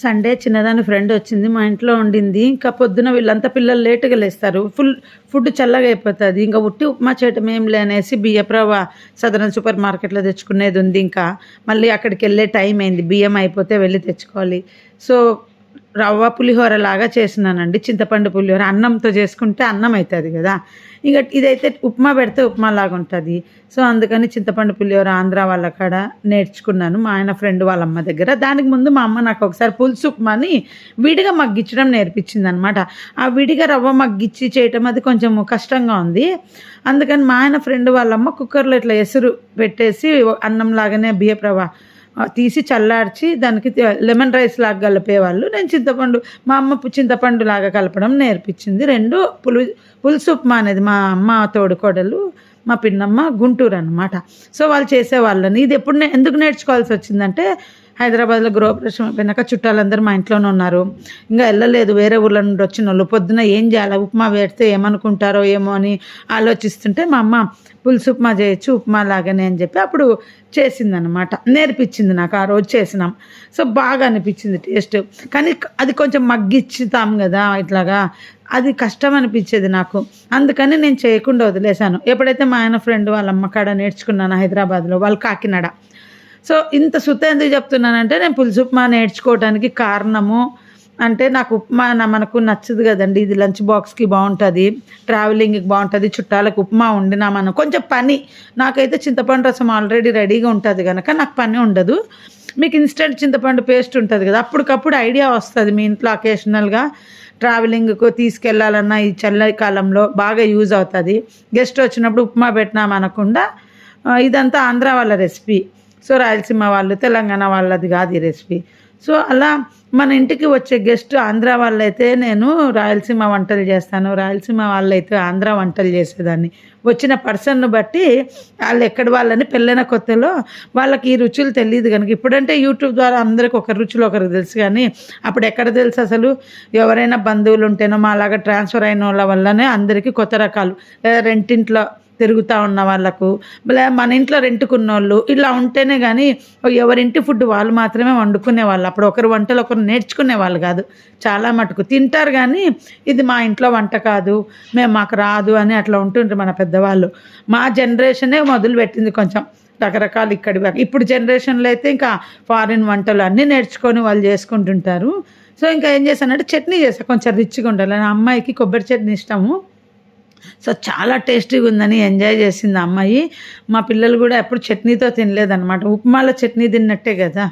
Sunday చిన్నదాని friend వచ్చింది మా ఇంట్లో ఉండింది. ఇంకా పొద్దున వీళ్ళంతా పిల్లలు లేట్‌గా లేస్తారు. ఫుడ్ చల్లగా అయిపోతది. ఇంక ఉట్టి ఉప్మా చేయటం ఏంలే అనేసి బియ్యపు రవ్వ సదరన్ సూపర్ మార్కెట్‌లో తెచ్చుకునేది ఉంది ఇంకా. మళ్ళీ అక్కడికెళ్ళే టైం అయింది. బియ్యం అయిపోతే వెళ్లి తెచ్చుకోవాలి. సో, రవ్వ పులిహోర లాగా చేసినానండి. చింతపండు పులిహోర అన్నంతో చేసుకుంటే అన్నం అయితది గదా! ఇగ ఇదైతే ఉప్మా పెడితే ఉప్మా లాగుంటది. సో, అందుకని చింతపండు పులిహోర ఆంధ్ర వాళ్ళ కాడ నేర్చుకున్నాను. మా ఆయన ఫ్రెండ్ వాళ్ళ అమ్మ దగ్గర. దానికి ముందు మా అమ్మ నాకొకసారి పులుసు ఉప్మాని విడిగా మగ్గిచ్చడం నేర్పించిందనమాట. ఆ విడిగా రవ్వ మగ్గిచ్చి చేయటం అది కొంచెం కష్టంగా ఉంది. అందుకని మా ఆయన ఫ్రెండ్ వాళ్ళమ్మ కుక్కర్‌లో ఇట్లా ఎసురు పెట్టేసి అన్నం లాగానే బియ్యపు రవ్వ తీసి చల్లార్చి దానికి లెమన్ రైస్ లాగా కలిపేవాళ్ళు. నేను చింతపండు మా అమ్మ చింతపండులాగా కలపడం నేర్పించింది. 2 పులుసు ఉప్మా అనేది మా అమ్మ తోడికోడలు మా పిన్నమ్మ గుంటూరనమాట. సో, వాళ్ళు చేసేవాళ్ళని. ఇది ఎప్పుడు ఎందుకు నేర్చుకోవాల్సొచ్చిందంటే హైదరాబాద్‌లో గృహప్రవేశం అయిపోయినాక చుట్టాలందరూ మా ఇంట్లోనే ఉన్నారు. ఇంగా ఎళ్ళలేదు వేరే ఊర్ల నుండి వచ్చినోళ్ళు. పొద్దున ఏం జేయాలా? ఉప్మా పెడితే ఏమనుకుంటారో ఏమో అని ఆలోచిస్తుంటే మా అమ్మ పులుసు ఉప్మా చేయొచ్చు ఉప్మా లాగానే అని చెప్పి అప్పుడు చేసిందనమాట. నేర్పించింది నాకు. ఆ రోజు చేసినాం. సో, బాగా అనిపించింది టేస్ట్. కానీ అది కొంచెం మగ్గిచ్చుతాం గదా! ఇట్లాగా అది కష్టం అనిపించేది నాకు. అందుకని నేను చేయకుండా వదిలేసాను. ఎప్పుడైతే మా ఆయన ఫ్రెండ్ వాళ్ళ అమ్మ కాడ నేర్చుకున్నానో హైదరాబాద్‌లో, వాళ్ళు కాకినాడ. సో, ఇంత సుత ఎందుకు చెప్తున్నానంటే నేను పులుసు ఉప్మా నేర్చుకోవటానికి కారణము అంటే నాకు ఉప్మా మనకు నచ్చదు గదండీ! ఇది లంచ్ బాక్స్‌కి బావుంటది. ట్రావెలింగ్‌కి బావుంటది. చుట్టాలకు ఉప్మా వండినామనుకో కొంచెం పని. నాకైతే చింతపండు రసం ఆల్రెడీ రెడీగా ఉంటది గనక నాకు పని ఉండదు. మీకు ఇన్‌స్టంట్ చింతపండు పేస్ట్ ఉంటది గదా! అప్పటికప్పుడు ఐడియా వస్తది మీ ఇంట్లో అకేషనల్‌గా ట్రావెలింగ్‌కు తీసుకెళ్ళాలన్నా ఈ చలి కాలంలో బాగా యూజ్ అవుతది. గెస్ట్ వచ్చినప్పుడు ఉప్మా పెట్టినామనకుండా ఇదంతా ఆంధ్ర వాళ్ళ రెసిపీ. సో, రాయలసీమ వాళ్ళు, తెలంగాణ వాళ్ళది గాదు ఈ రెసిపీ. సో, అలా మన ఇంటికి వచ్చే గెస్ట్ ఆంధ్ర వాళ్ళైతే నేను రాయలసీమ వంటలు చేస్తాను. రాయలసీమ వాళ్ళైతే ఆంధ్ర వంటలు చేసేదాన్ని. వచ్చిన పర్సన్‌ని బట్టి ఆళ్ళెక్కడి వాళ్ళని పెళ్ళైన కొత్తలో వాళ్ళకి ఈ రుచులు తెలీదు గనుక ఇప్పుడంటే యూట్యూబ్ ద్వారా అందరికి ఒకరి రుచులు ఒకరికి తెలుసు గానీ, అప్పుడెక్కడ తెలుసు అసలు? ఎవరైనా బంధువులుంటేనో మాలాగా ట్రాన్స్‌ఫర్ అయినోళ్ళ వల్లనే అందరికీ కొత్త రకాలు. లేదా రెంటింట్లో తిరుగుతా ఉన్న వాళ్ళకు, మన ఇంట్లో రెంట్‌కున్నోళ్ళు ఇలా ఉంటేనే గానీ ఎవరింటి ఫుడ్ వాళ్ళు మాత్రమే వండుకునేవాళ్ళు. అప్పుడు ఒకరి వంటలు ఒకరు నేర్చుకునేవాళ్ళు గాదు. చాలా మటుకు తింటారు గానీ, ఇది మా ఇంట్లో వంట కాదు, మాకు రాదు అని అట్లా ఉంటుండ్రు మన పెద్దవాళ్ళు. మా జనరేషనే మొదలుపెట్టింది కొంచెం రకరకాలు ఇక్కడివి. ఇప్పుడు జనరేషన్‌లో అయితే ఇంకా ఫారిన్ వంటలు అన్నీ నేర్చుకొని వాళ్ళు చేసుకుంటుంటారు. సో, ఇంకా ఏం చేశానంటే చట్నీ చేశా కొంచెం రిచ్‌గా ఉండాలని. ఆ అమ్మాయికి కొబ్బరి చట్నీ ఇష్టము. సో, చాలా టేస్టీగా ఉందని ఎంజాయ్ చేసింది ఆ అమ్మాయి. మా పిల్లలు గూడా ఎప్పుడు చట్నీతో తినలేదనమాట. ఉప్మాలో చట్నీ తిన్నట్టే గదా!